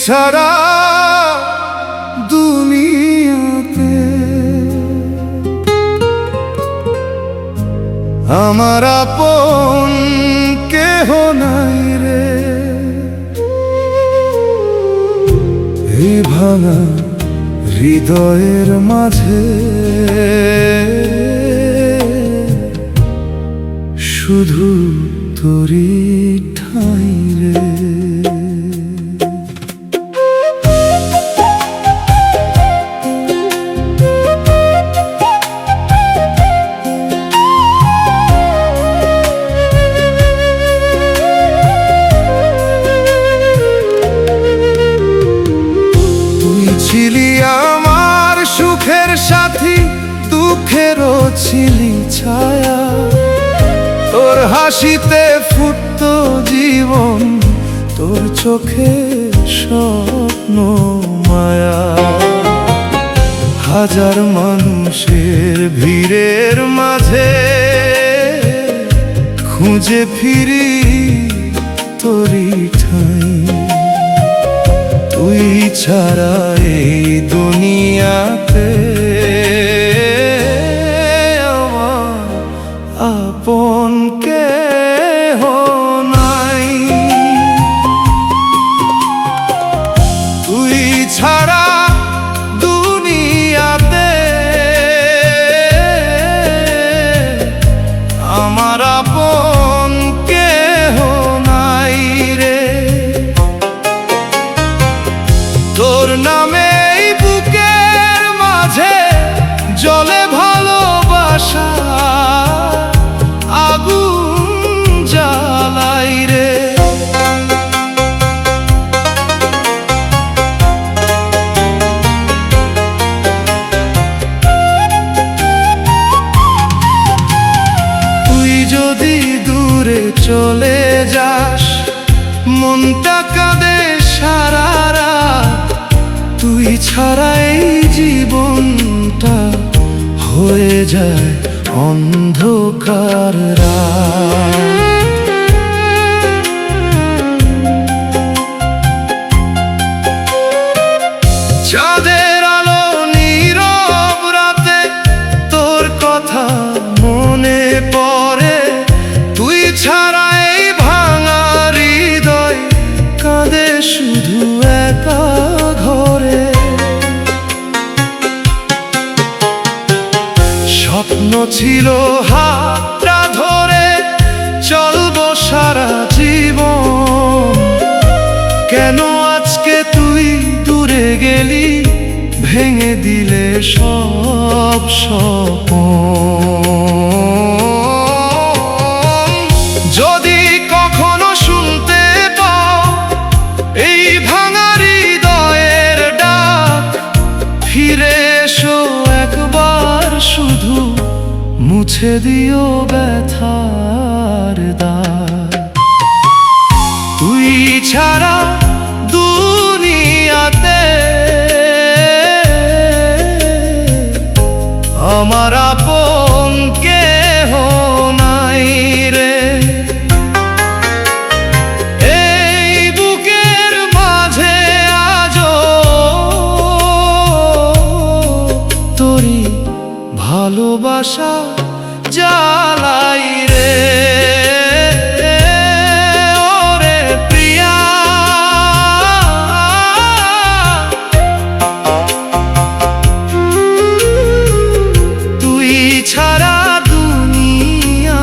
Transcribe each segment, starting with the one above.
ছাড়া দুনিয়াতে আমার আপন কেহ নাই রে। এই ভাঙা হৃদয়ের মাঝে শুধু তোরই ঠাঁই রে। ছিলি আমার সুখের সাথী, দুঃখেরও ছিলি ছায়া। তোর হাসিতে ফুটতো জীবন, তোর চোখে স্বপ্ন মায়া। হাজার মানুষের ভিড়ের মাঝে খুঁজে ফিরি তোরই ঠাঁই। তুই ছাড়া এই দুনিয়াতে আমার আপন কেহ নাই। তুই ছাড়া দুনিয়াতে আমার আপন কেহ নাই রে। তোর নামে এই বুকের মাঝে জ্বলে ভালোবাসা আগুন জ্বালাই রে। তুই যদি দূরে চলে যাস, মনটা কাঁদে সারা রাত। তুই ছাড়া এই জীবনটা হয়ে যায় অন্ধকার রাত। চাঁদের আলো নীরব রাতে তোর কথা মনে পড়ে। তুই ছাড়া এই ভাঙা হৃদয় কাঁদে শুধু একা ঘরে। স্বপ্ন ছিল হাতটা ধরে চলবো সারা জীবন। কেন আজকে তুই দূরে গেলি, ভেঙে দিলে সব স্বপ্ন। যদি কখনো শুনতে পাও এই ভাঙা হৃদয়ের ডাক, ফিরে এসো একবার শুধু, মুছে দিও ব্যথার দাগ। তুই ছাড়া দুনিয়াতে আমার আপন কেহ নাই রে। এই বুকের মাঝে আজো তোরই ভালোবাসা জ্বালাই রে। ওরে প্রিয়া, তুই ছাড়া দুনিয়াতে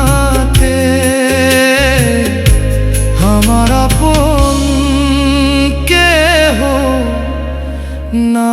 আমার আপন কেহ না।